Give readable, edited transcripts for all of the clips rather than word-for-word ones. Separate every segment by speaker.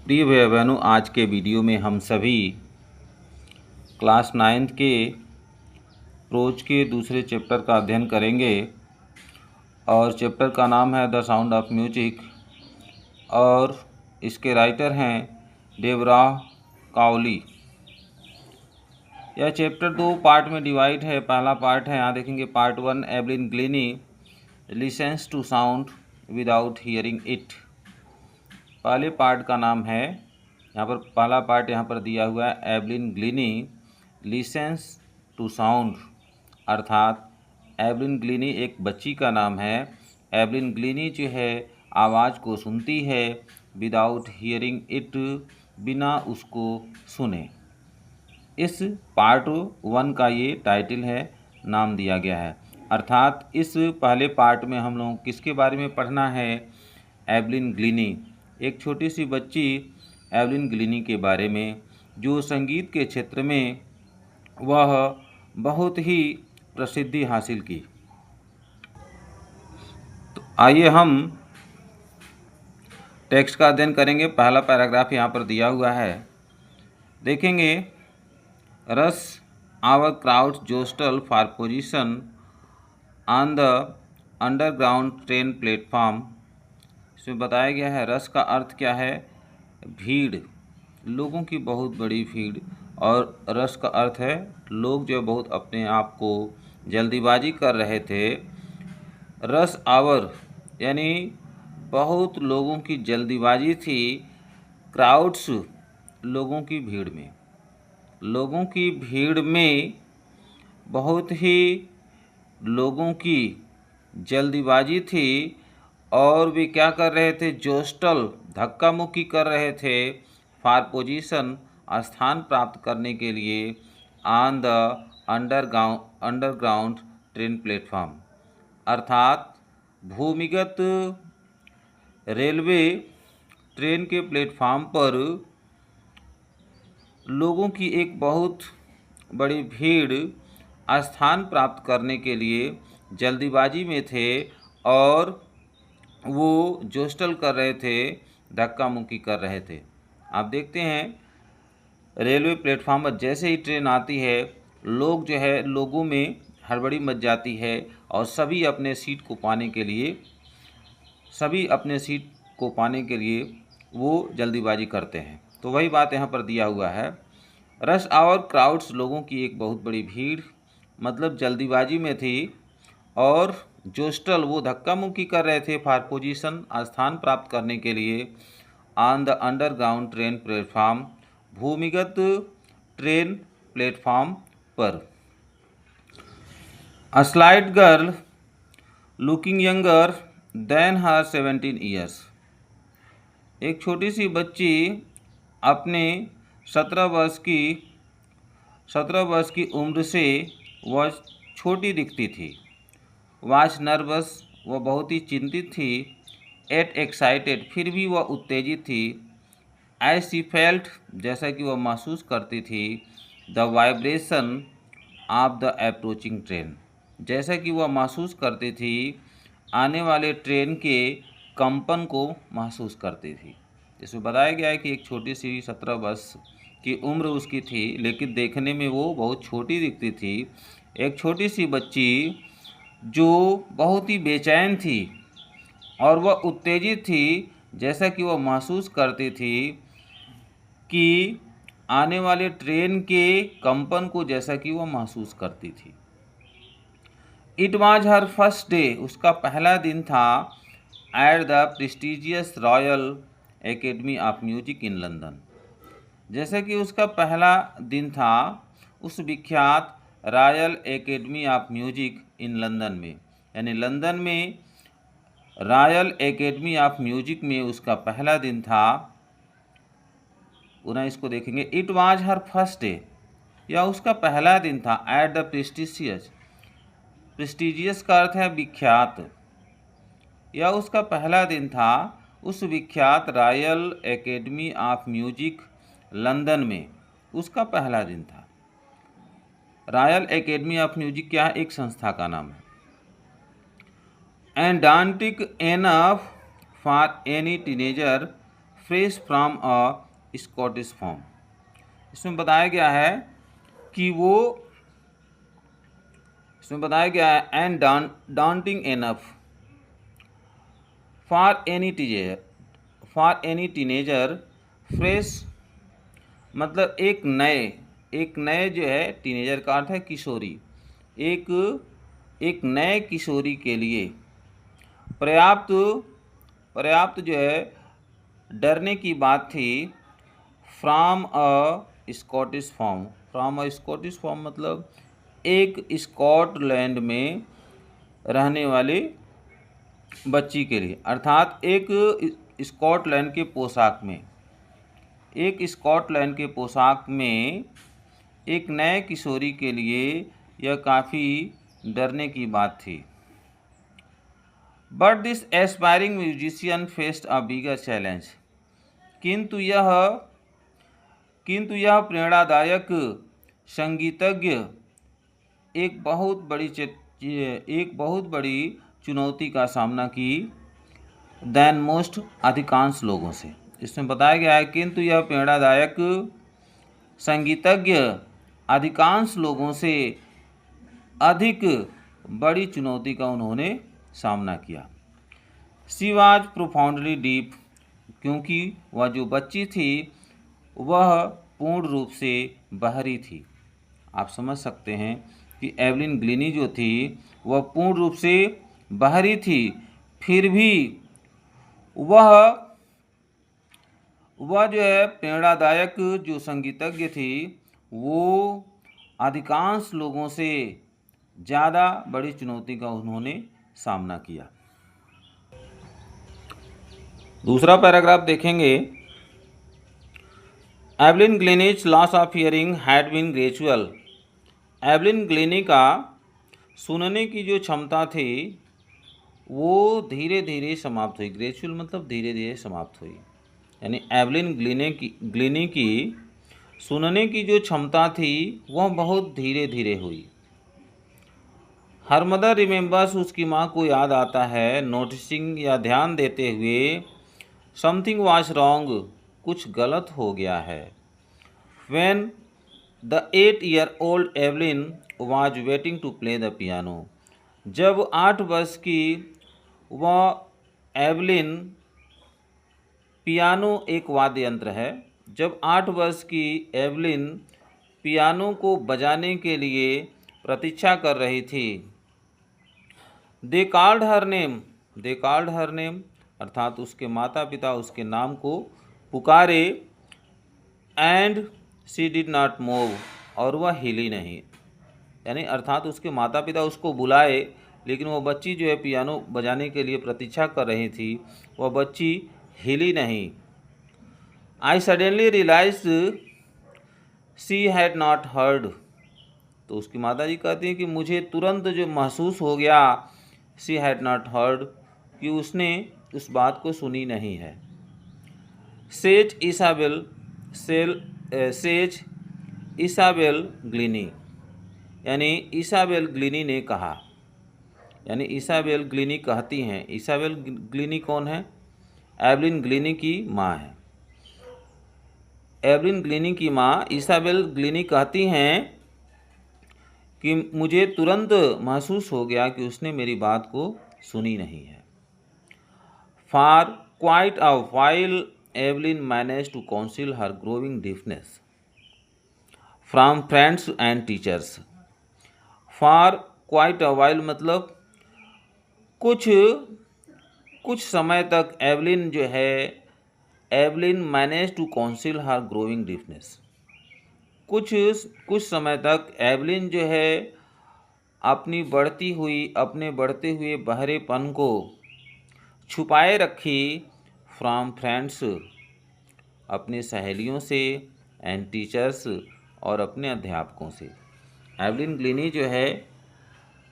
Speaker 1: प्रिय भाई बहनों, आज के वीडियो में हम सभी क्लास 9th के प्रोज के दूसरे चैप्टर का अध्ययन करेंगे और चैप्टर का नाम है द साउंड ऑफ म्यूजिक और इसके राइटर हैं डेबरा काउली। यह चैप्टर 2 पार्ट में डिवाइड है। पहला पार्ट है, यहाँ देखेंगे part 1, Evelyn Glennie listens to sound without hearing it. पहले पार्ट का नाम है, यहाँ पर पहला पार्ट यहाँ पर दिया हुआ है, Evelyn Glennie listens to sound, अर्थात एवलिन ग्लिनी एक बच्ची का नाम है। एवलिन ग्लिनी जो है आवाज़ को सुनती है, विदाउट हियरिंग इट, बिना उसको सुने। इस पार्ट 1 का ये टाइटल है, नाम दिया गया है। अर्थात इस पहले पार्ट में हम लोग किसके बारे में पढ़ना है? एवलिन ग्लिनी, एक छोटी सी बच्ची एवलिन ग्लिनी के बारे में, जो संगीत के क्षेत्र में वह बहुत ही प्रसिद्धि हासिल की। तो आइए हम टेक्स्ट का अध्ययन करेंगे। पहला पैराग्राफ यहाँ पर दिया हुआ है, देखेंगे। Rush hour crowd jostle for position on the underground train platform. इसमें बताया गया है रस का अर्थ क्या है? भीड़, लोगों की बहुत बड़ी भीड़। और रस का अर्थ है लोग जो बहुत अपने आप को जल्दीबाजी कर रहे थे। रस आवर यानी बहुत लोगों की जल्दीबाजी थी। क्राउड्स, लोगों की भीड़ में, लोगों की भीड़ में बहुत ही लोगों की जल्दीबाजी थी। और वे क्या कर रहे थे? जोस्टल, धक्का मुक्की कर रहे थे। फॉर पोजीशन, स्थान प्राप्त करने के लिए। On the underground train platform, अर्थात भूमिगत रेलवे ट्रेन के प्लेटफॉर्म पर लोगों की एक बहुत बड़ी भीड़ स्थान प्राप्त करने के लिए जल्दीबाजी में थे और वो जोस्टल कर रहे थे, धक्का मुक्की कर रहे थे। आप देखते हैं रेलवे प्लेटफॉर्म पर जैसे ही ट्रेन आती है, लोग जो है, लोगों में हड़बड़ी मच जाती है और सभी अपने सीट को पाने के लिए वो जल्दीबाजी करते हैं। तो वही बात यहाँ पर दिया हुआ है। रश आवर क्राउड्स, लोगों की एक बहुत बड़ी भीड़, मतलब जल्दीबाजी में थी। और जोस्टल, वो धक्का मुक्की कर रहे थे। फॉर पोजीशन, स्थान प्राप्त करने के लिए। On the underground train platform, भूमिगत ट्रेन प्लेटफॉर्म पर। A slight girl looking younger than her 17 years, एक छोटी सी बच्ची अपने 17 वर्ष की उम्र से वह छोटी दिखती थी। वाज नर्वस, वह बहुत ही चिंतित थी। एट एक्साइटेड, फिर भी वह उत्तेजित थी। एज शी फेल्ट, जैसा कि वह महसूस करती थी। The vibration of the approaching train, जैसा कि वह महसूस करती थी आने वाले ट्रेन के कंपन को महसूस करती थी। इसमें बताया गया है कि एक छोटी सी 17 वर्ष की उम्र उसकी थी, लेकिन देखने में वो बहुत छोटी दिखती थी। एक छोटी सी बच्ची जो बहुत ही बेचैन थी और वह उत्तेजित थी, जैसा कि वह महसूस करती थी कि आने वाले ट्रेन के कंपन को, जैसा कि वह महसूस करती थी। It was her first day, उसका पहला दिन था। At the prestigious royal Academy of music in London, जैसे कि उसका पहला दिन था उस विख्यात royal Academy of music in London में, यानी लंदन में रॉयल एकेडमी ऑफ म्यूजिक में उसका पहला दिन था। पुनः इसको देखेंगे। It was her first day, या उसका पहला दिन था। एट द प्रेस्टिजियस, प्रेस्टिजियस का अर्थ है विख्यात, या उसका पहला दिन था उस विख्यात royal Academy of music London में, उसका पहला दिन था। रॉयल एकेडमी ऑफ म्यूजिक क्या है? एक संस्था का नाम है। And daunting enough for any teenager fresh from a Scottish farm. इसमें बताया गया है कि वो इसमें बताया गया है and daunting enough for any teenager fresh मतलब एक नए जो है, टीनेजर का अर्थ है किशोरी, एक एक नए किशोरी के लिए पर्याप्त पर्याप्त जो है डरने की बात थी। फ्रॉम अ स्कॉटिश फॉर्म मतलब एक स्कॉटलैंड में रहने वाले बच्ची के लिए, अर्थात एक स्कॉटलैंड के पोशाक में एक नए किशोरी के लिए यह काफ़ी डरने की बात थी। But this aspiring musician faced a bigger challenge, किंतु यह प्रेरणादायक संगीतज्ञ एक बहुत बड़ी चुनौती का सामना की देन मोस्ट अधिकांश लोगों से। इसमें बताया गया है किंतु यह प्रेरणादायक संगीतज्ञ अधिकांश लोगों से अधिक बड़ी चुनौती का उन्होंने सामना किया। शी वॉज प्रोफाउंडली डीप, क्योंकि वह जो बच्ची थी वह पूर्ण रूप से बहरी थी। आप समझ सकते हैं कि एवलिन ग्लिनी जो थी वह पूर्ण रूप से बहरी थी, फिर भी वह जो है प्रेरणादायक जो संगीतज्ञ थी वो अधिकांश लोगों से ज़्यादा बड़ी चुनौती का उन्होंने सामना किया। दूसरा पैराग्राफ देखेंगे। Evelyn Glennie's loss of hearing had been gradual. Evelyn Glennie का सुनने की जो क्षमता थी वो धीरे धीरे समाप्त हुई। ग्रेजुअल मतलब धीरे धीरे समाप्त हुई, यानी एवलिन ग्लिनी की सुनने की जो क्षमता थी वह बहुत धीरे धीरे हुई। हर मदर रिमेंबर्स, उसकी माँ को याद आता है, नोटिसिंग या ध्यान देते हुए, समथिंग वाज रॉन्ग, कुछ गलत हो गया है। When the 8-year-old Evelyn was waiting to play the piano, जब 8 वर्ष की वह एवलिन, पियानो एक वाद्य यंत्र है, जब 8 वर्ष की एवलिन पियानो को बजाने के लिए प्रतीक्षा कर रही थी। दे कॉल्ड हर नेम अर्थात उसके माता पिता उसके नाम को पुकारे, and she did not move, और वह हिली नहीं, यानी अर्थात उसके माता पिता उसको बुलाए लेकिन वह बच्ची जो है पियानो बजाने के लिए प्रतीक्षा कर रही थी, वह बच्ची हिली नहीं। I suddenly realised she had not heard, तो उसकी माता जी कहती हैं कि मुझे तुरंत जो महसूस हो गया, शी हैड नॉट हर्ड, कि उसने उस बात को सुनी नहीं है। सेज इसाबेल ग्लिनी, यानी इसाबेल ग्लिनी ने कहा, यानी इसाबेल ग्लिनी कहती हैं। इसाबेल ग्लिनी कौन है? एवलिन ग्लिनी की माँ है। एवलिन ग्लिनी की माँ इसाबेल ग्लिनी कहती हैं कि मुझे तुरंत महसूस हो गया कि उसने मेरी बात को सुनी नहीं है। For quite a while Evelyn manage to conceal her growing deafness from friends and teachers. For quite a while मतलब कुछ समय तक Evelyn manage to conceal her growing deafness, कुछ समय तक एवलिन जो है अपने बढ़ते हुए बहरेपन को छुपाए रखी, फ्रॉम फ्रेंड्स अपने सहेलियों से, एंड टीचर्स और अपने अध्यापकों से। एवलिन ग्लिनी जो है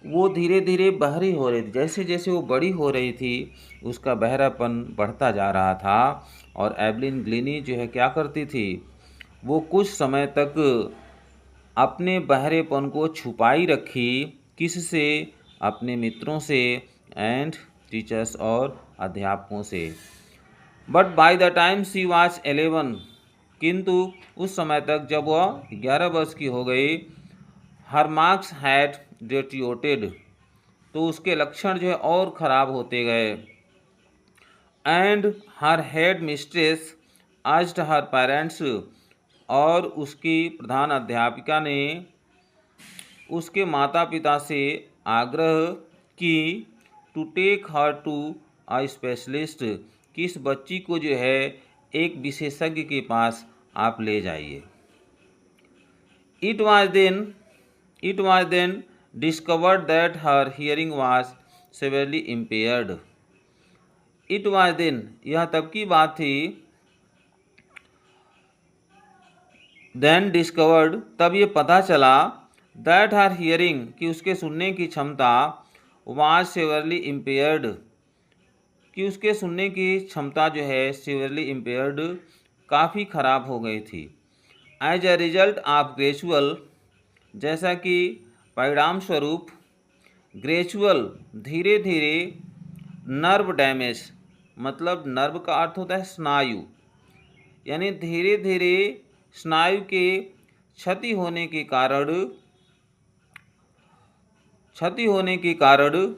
Speaker 1: वो धीरे धीरे बहरी हो रही थी, जैसे जैसे वो बड़ी हो रही थी उसका बहरापन बढ़ता जा रहा था, और एवलिन ग्लिनी जो है क्या करती थी, वो कुछ समय तक अपने बहरेपन को छुपाई रखी, किससे? अपने मित्रों से, एंड टीचर्स और अध्यापकों से। But by the time she was 11, किंतु उस समय तक जब वह 11 वर्ष की हो गई, हर मार्क्स हैड डिटोरेटेड, तो उसके लक्षण जो है और ख़राब होते गए। And her head mistress asked her parents, और उसकी प्रधान अध्यापिका ने उसके माता पिता से आग्रह की to take her to a specialist, कि इस बच्ची को जो है एक विशेषज्ञ के पास आप ले जाइए। It was then discovered that her hearing was severely impaired. It was then, यह तब की बात थी, देन डिस्कवर्ड, तब ये पता चला, दैट हर हियरिंग, कि उसके सुनने की क्षमता, वाज सेवरली इम्पेयर्ड, कि उसके सुनने की क्षमता जो है सीवियरली इम्पेयर्ड, काफ़ी ख़राब हो गई थी। As a result of gradual, जैसा कि परिणाम स्वरूप, ग्रेजुअल धीरे धीरे, नर्व डैमेज, मतलब नर्व का अर्थ होता है स्नायु, यानी धीरे धीरे स्नायु के क्षति होने के कारण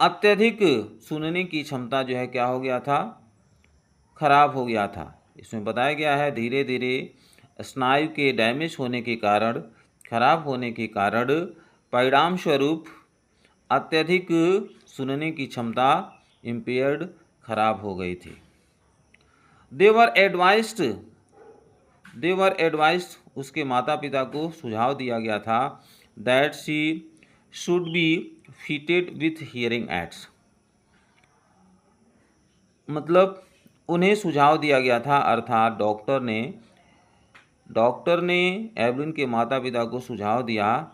Speaker 1: अत्यधिक सुनने की क्षमता जो है क्या हो गया था, खराब हो गया था। इसमें बताया गया है धीरे धीरे स्नायु के डैमेज होने के कारण, खराब होने के कारण, परिणाम स्वरूप अत्यधिक सुनने की क्षमता इम्पेयर्ड, खराब हो गई थी। दे वर एडवाइस्ड, उसके माता पिता को सुझाव दिया गया था, that she should be fitted with hearing aids, मतलब उन्हें सुझाव दिया गया था, अर्थात डॉक्टर ने एवलिन के माता पिता को सुझाव दिया,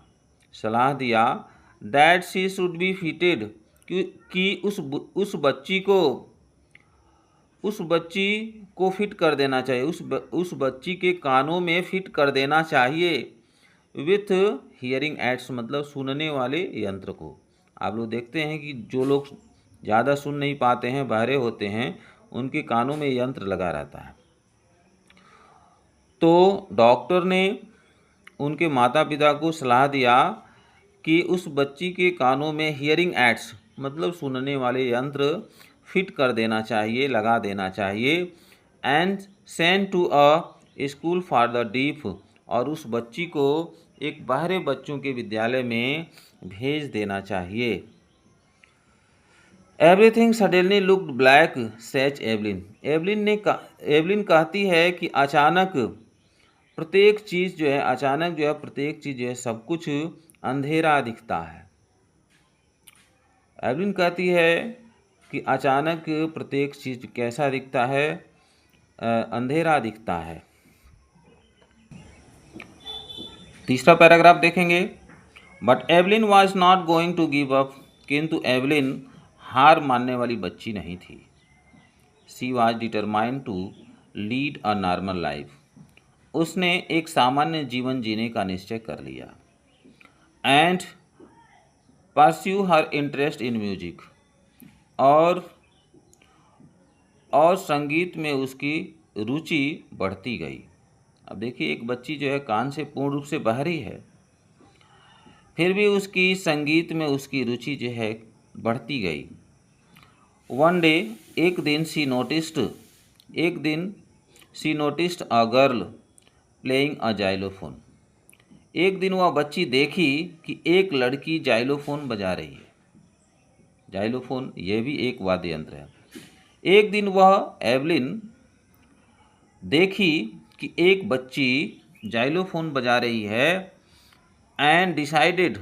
Speaker 1: सलाह दिया, that she should be fitted, कि उस बच्ची को फिट कर देना चाहिए, उस बच्ची के कानों में फिट कर देना चाहिए, विथ हियरिंग एड्स, मतलब सुनने वाले यंत्र को। आप लोग देखते हैं कि जो लोग ज़्यादा सुन नहीं पाते हैं, बहरे होते हैं, उनके कानों में यंत्र लगा रहता है। तो डॉक्टर ने उनके माता पिता को सलाह दिया कि उस बच्ची के कानों में हियरिंग एड्स, मतलब सुनने वाले यंत्र फिट कर देना चाहिए, लगा देना चाहिए, and send to a school for the deaf, और उस बच्ची को एक बहरे बच्चों के विद्यालय में भेज देना चाहिए। Everything suddenly looked black, सेच Evelyn, Evelyn कहती है कि अचानक प्रत्येक चीज़ जो है सब कुछ अंधेरा दिखता है। एवलिन कहती है कि अचानक प्रत्येक चीज़ कैसा दिखता है, अंधेरा दिखता है। तीसरा पैराग्राफ देखेंगे। But Evelyn was not going to give up, किंतु एवलिन हार मानने वाली बच्ची नहीं थी। She was determined to lead a normal life, उसने एक सामान्य जीवन जीने का निश्चय कर लिया। And pursue her interest in music, और संगीत में उसकी रुचि बढ़ती गई। अब देखिए, एक बच्ची जो है कान से पूर्ण रूप से बहरी है, फिर भी उसकी संगीत में उसकी रुचि जो है बढ़ती गई। वन डे, एक दिन she noticed a girl playing a xylophone, एक दिन वह बच्ची देखी कि एक लड़की जाइलोफोन बजा रही है। जाइलोफोन यह भी एक वाद्य यंत्र है। एक दिन वह एवलिन देखी कि एक बच्ची जाइलोफोन बजा रही है, एंड डिसाइडेड,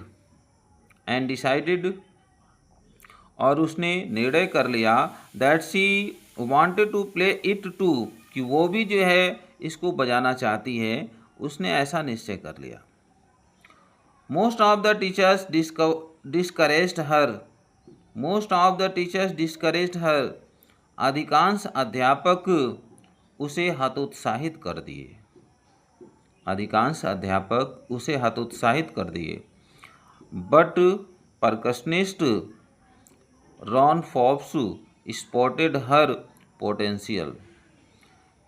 Speaker 1: और उसने निर्णय कर लिया, that she wanted to play it too, कि वो भी जो है इसको बजाना चाहती है। उसने ऐसा निश्चय कर लिया। Most of the teachers discouraged her, अधिकांश अध्यापक उसे हतोत्साहित कर दिए। But percussionist Ron Forbes spotted her potential.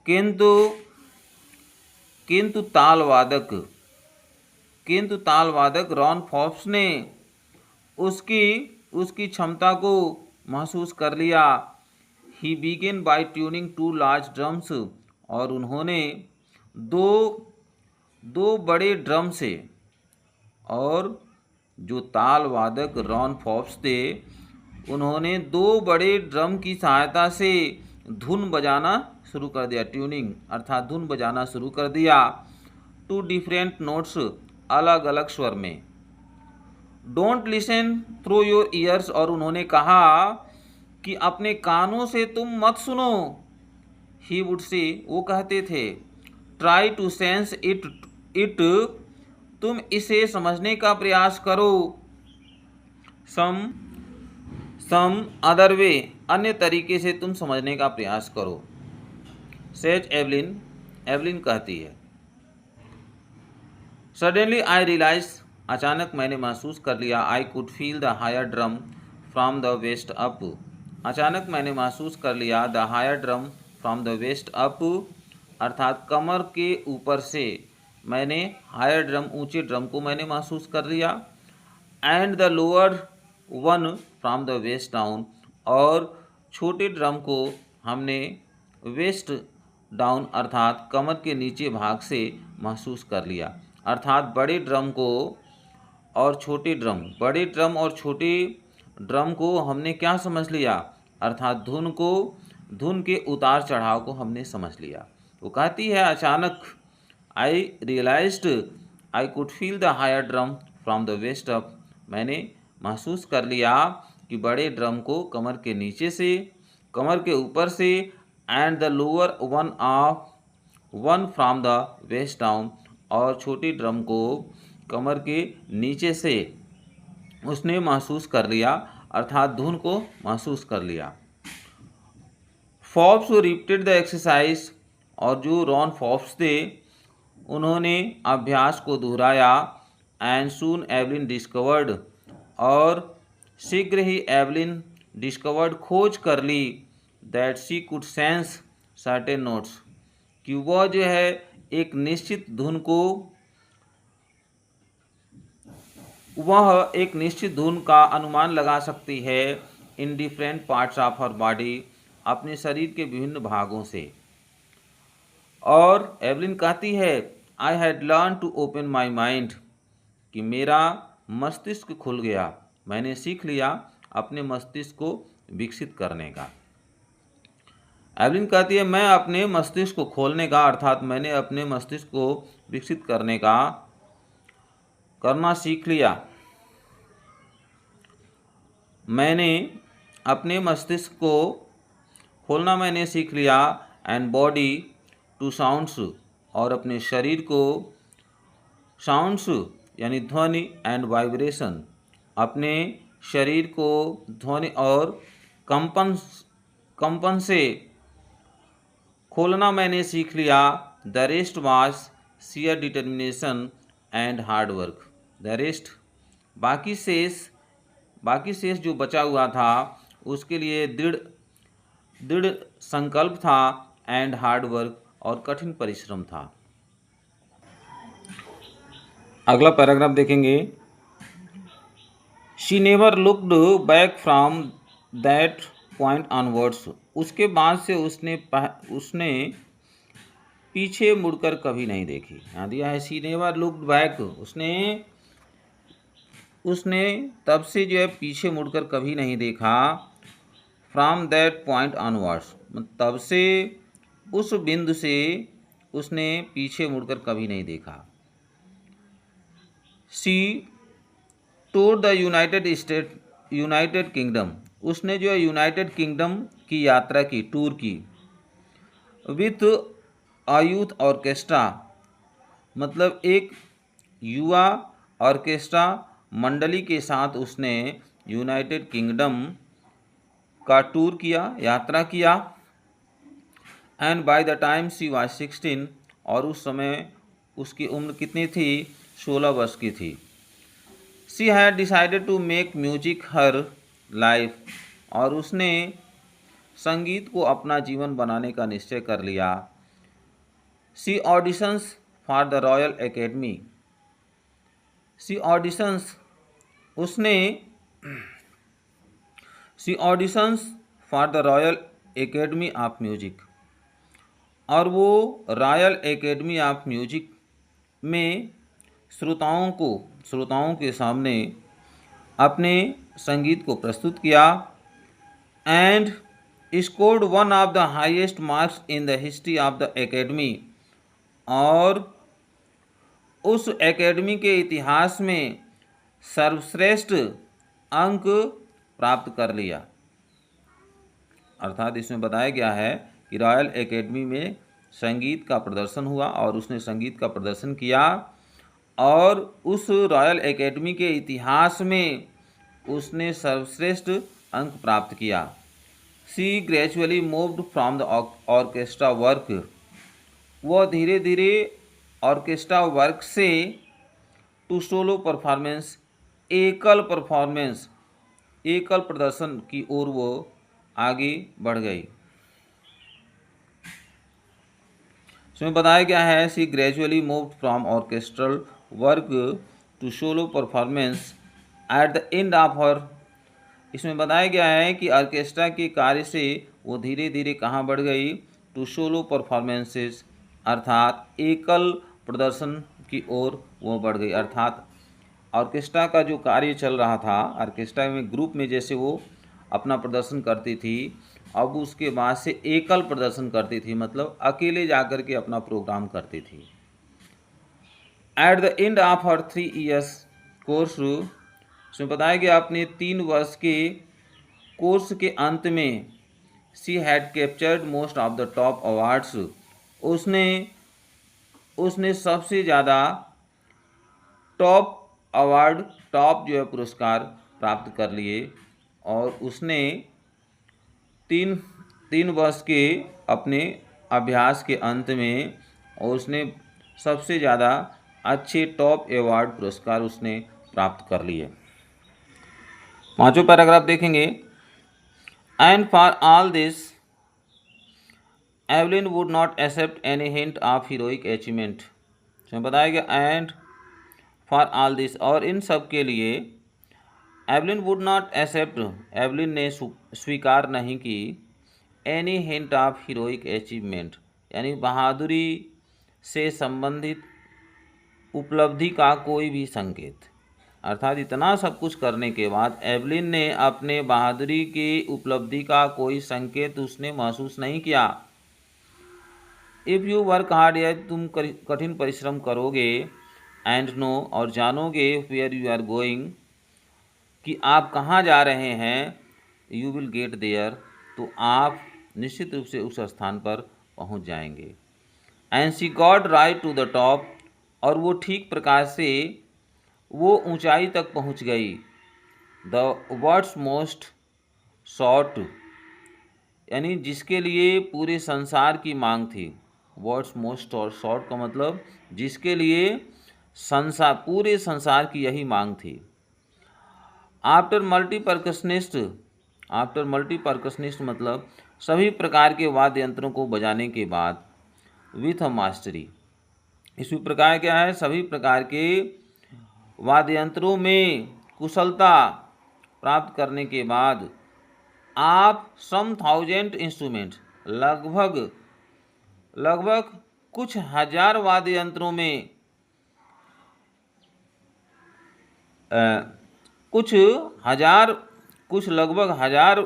Speaker 1: किंतु किंतु तालवादक किंतु तालवादक रॉन फॉप्स ने उसकी उसकी क्षमता को महसूस कर लिया। He began by tuning to large drums, और उन्होंने दो दो बड़े ड्रम से, और जो ताल वादक रॉन फॉप्स थे उन्होंने दो बड़े ड्रम की सहायता से धुन बजाना शुरू कर दिया। ट्यूनिंग अर्थात धुन बजाना शुरू कर दिया। टू डिफरेंट नोट्स, अलग अलग स्वर में। Don't listen through your ears, और उन्होंने कहा कि अपने कानों से तुम मत सुनो। ही वुड से, वो कहते थे, ट्राई टू सेंस इट, तुम इसे समझने का प्रयास करो। सम अदर वे, अन्य तरीके से तुम समझने का प्रयास करो। सेज एवलिन, एवलिन कहती है, सडनली आई रियलाइज, अचानक मैंने महसूस कर लिया, I could feel the higher drum from the waist up, अचानक मैंने महसूस कर लिया the higher drum from the waist up, अर्थात कमर के ऊपर से मैंने हायर ड्रम, ऊंचे ड्रम को मैंने महसूस कर लिया। And the lower one from the waist down, और छोटे ड्रम को हमने वेस्ट डाउन अर्थात कमर के नीचे भाग से महसूस कर लिया। अर्थात बड़े ड्रम को और छोटे ड्रम, बड़े ड्रम और छोटे ड्रम को हमने क्या समझ लिया, अर्थात धुन के उतार चढ़ाव को हमने समझ लिया। वो कहती है, अचानक I realised I could feel the higher drum from the waist up, मैंने महसूस कर लिया कि बड़े ड्रम को कमर के नीचे से, कमर के ऊपर से, and the lower one from the waist down, और छोटी ड्रम को कमर के नीचे से उसने महसूस कर लिया, अर्थात धुन को महसूस कर लिया। फॉप्स रिपीटेड द एक्सरसाइज, और जो रॉन फॉप्स थे उन्होंने अभ्यास को दोहराया। एंड सून एवलिन डिस्कवर्ड, और शीघ्र ही एवलिन डिस्कवर्ड, खोज कर ली, that she could sense certain notes, कि वह जो है एक निश्चित धुन को, वह एक निश्चित धुन का अनुमान लगा सकती है in different parts of her body, अपने शरीर के विभिन्न भागों से। और एवलिन कहती है, I had learn to open my mind, कि मेरा मस्तिष्क खुल गया, मैंने सीख लिया अपने मस्तिष्क को विकसित करने का। एवलिन कहती है, मैं अपने मस्तिष्क को खोलने का, अर्थात मैंने अपने मस्तिष्क को विकसित करना सीख लिया। मैंने अपने मस्तिष्क को खोलना मैंने सीख लिया। एंड बॉडी टू साउंड्स, और अपने शरीर को साउंड्स यानी ध्वनि, एंड वाइब्रेशन, अपने शरीर को ध्वनि और कंपन से खोलना मैंने सीख लिया। The rest was share determination and hard work, the rest, बाकी शेष जो बचा हुआ था उसके लिए दृढ़ संकल्प था, एंड हार्ड वर्क, और कठिन परिश्रम था। अगला पैराग्राफ देखेंगे। She never looked back from that point onwards, उसके बाद से उसने पीछे मुड़कर कभी नहीं देखी। यहाँ दिया है शी नेवर लुक्ड बैक, उसने तब से जो है पीछे मुड़कर कभी नहीं देखा। फ्रॉम दैट पॉइंट ऑनवर्ड्स, तब से उस बिंदु से उसने पीछे मुड़कर कभी नहीं देखा। She tour the United kingdom, उसने जो है यूनाइटेड किंगडम की यात्रा की, टूर की। विथ अ यूथ ऑर्केस्ट्रा, मतलब एक युवा ऑर्केस्ट्रा मंडली के साथ उसने यूनाइटेड किंगडम का टूर किया, यात्रा किया। And by the time she was 16, और उस समय उसकी उम्र कितनी थी, 16 वर्ष की थी। She had decided to make music her life, और उसने संगीत को अपना जीवन बनाने का निश्चय कर लिया। She auditions for the Royal Academy. She auditions उसने she auditions for the Royal Academy of Music, और वो रॉयल एकेडमी ऑफ म्यूजिक में श्रोताओं के सामने अपने संगीत को प्रस्तुत किया। And scored one of the highest marks in the history of the academy, और उस एकेडमी के इतिहास में सर्वश्रेष्ठ अंक प्राप्त कर लिया। अर्थात इसमें बताया गया है कि रॉयल एकेडमी में संगीत का प्रदर्शन हुआ और उसने संगीत का प्रदर्शन किया और उस रॉयल एकेडमी के इतिहास में उसने सर्वश्रेष्ठ अंक प्राप्त किया। She gradually moved from the orchestra work, वह धीरे धीरे ऑर्केस्ट्रा वर्क से टू सोलो परफॉर्मेंस, एकल प्रदर्शन की ओर वो आगे बढ़ गई। इसमें बताया गया है she gradually moved from orchestral work to solo performance at the end of her. इसमें बताया गया है कि ऑर्केस्ट्रा के कार्य से वो धीरे धीरे कहाँ बढ़ गई, टू सोलो परफॉर्मेंसेस, अर्थात एकल प्रदर्शन की ओर वो बढ़ गई। अर्थात ऑर्केस्ट्रा का जो कार्य चल रहा था, ऑर्केस्ट्रा में ग्रुप में जैसे वो अपना प्रदर्शन करती थी, अब उसके बाद से एकल प्रदर्शन करती थी, मतलब अकेले जाकर के अपना प्रोग्राम करती थी। Eight the end of her 3 years course, उसमें बताया गया अपने 3 वर्ष के कोर्स के अंत में she had captured most of the top awards, उसने सबसे ज़्यादा टॉप अवार्ड, टॉप जो है पुरस्कार प्राप्त कर लिए। और उसने तीन वर्ष के अपने अभ्यास के अंत में और उसने सबसे ज़्यादा अच्छे टॉप अवार्ड पुरस्कार उसने प्राप्त कर लिए। 5वां पैराग्राफ देखेंगे। And for all this Evelyn would not accept any hint of heroic achievement. इसमें बताया गया एंड फॉर ऑल दिस, और इन सब के लिए Evelyn would not accept, Evelyn ने स्वीकार नहीं की, any hint of heroic achievement, यानी बहादुरी से संबंधित उपलब्धि का कोई भी संकेत। अर्थात इतना सब कुछ करने के बाद एवलिन ने अपने बहादुरी की उपलब्धि का कोई संकेत उसने महसूस नहीं किया। इफ़ यू वर्क हार्ड, यदि तुम कठिन परिश्रम करोगे, एंड नो, और जानोगे, वेयर यू आर गोइंग, कि आप कहाँ जा रहे हैं, यू विल गेट देयर, तो आप निश्चित रूप से उस स्थान पर पहुँच जाएंगे। And she got right to the top, और वो ठीक प्रकार से वो ऊंचाई तक पहुँच गई। द वर्ड्स मोस्ट शॉर्ट, यानी जिसके लिए पूरे संसार की मांग थी। वर्ड्स मोस्ट शॉर्ट का मतलब जिसके लिए पूरे संसार की यही मांग थी। आफ्टर मल्टीपर्कशनिस्ट मतलब सभी प्रकार के वाद्य यंत्रों को बजाने के बाद, विथ अ मास्टरी, इसी प्रकार क्या है, सभी प्रकार के वाद्य यंत्रों में कुशलता प्राप्त करने के बाद, आप सम 1000 इंस्ट्रूमेंट, लगभग कुछ हजार वाद्य यंत्रों में लगभग हजार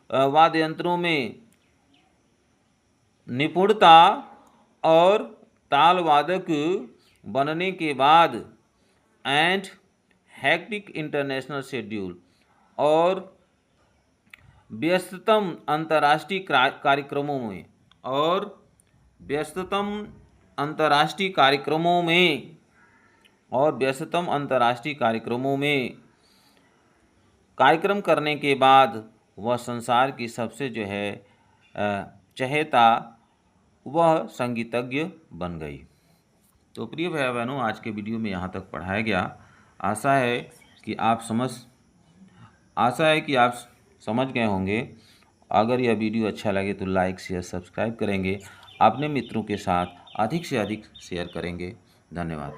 Speaker 1: वाद्य यंत्रों में निपुणता और ताल वादक बनने के बाद, एंड हैक्टिक इंटरनेशनल शेड्यूल, और व्यस्ततम अंतर्राष्ट्रीय कार्यक्रमों में कार्यक्रम करने के बाद वह संसार की सबसे जो है चहेता वह संगीतज्ञ बन गई। तो प्रिय भाई बहनों, आज के वीडियो में यहाँ तक पढ़ाया गया। आशा है कि आप समझ गए होंगे अगर यह वीडियो अच्छा लगे तो लाइक शेयर सब्सक्राइब करेंगे, अपने मित्रों के साथ अधिक से अधिक शेयर करेंगे। धन्यवाद।